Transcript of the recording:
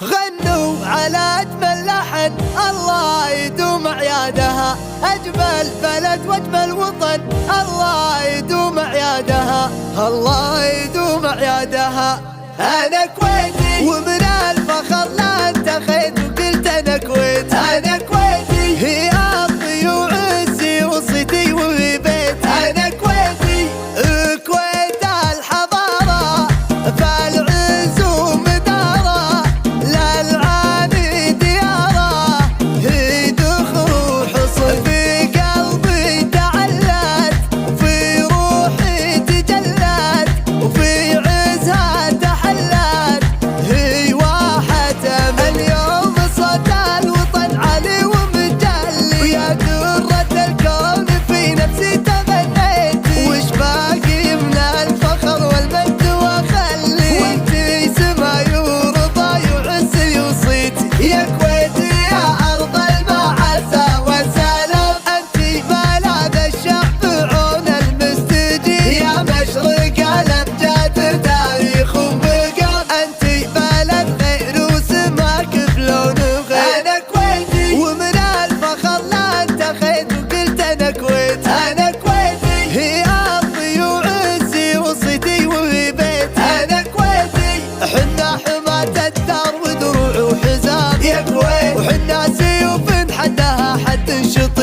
غنوا على أجمل لحن، الله يدوم عيادها. أجمل بلد وأجمل وطن، الله يدوم عيادها. الله يدوم عيادها. أنا كويتي ومن الفخر لا انتخيت وقلت أنا كويتي. أنا كويتي هي أرضي وعزي وصيتي وبيتي. أنا كويتي كويت الحضارة فالعز ومدارة للعاني ديارة. هي دخول حصن في قلبي تعلت وفي روحي تجلت وفي عزها تحلت. هي واحة من اليوم صوت الوطن علي ومجلي ويا درة الكون في نفسي تغنيتي. وش باقي من الفخر والمجد واخلي وانتي سماي ورضاي وعزي وصيتي. يا كويتي يا ارض المعزة والسلام، انتي بلاد الشعب عون المستجيب. يا مشرق الامجاد تاريخ وبقى، انتي بلد غير وسماك بلون غير. انا كويتي ومن الفخر لا انتخيت وقلت انا كويتي. انا كويتي هي ارضي وعزي وصيتي وبيتي. انا كويتي حنا حماة الدار ودروع وحزام. يا كويت وحنا سيوف حدها حد شط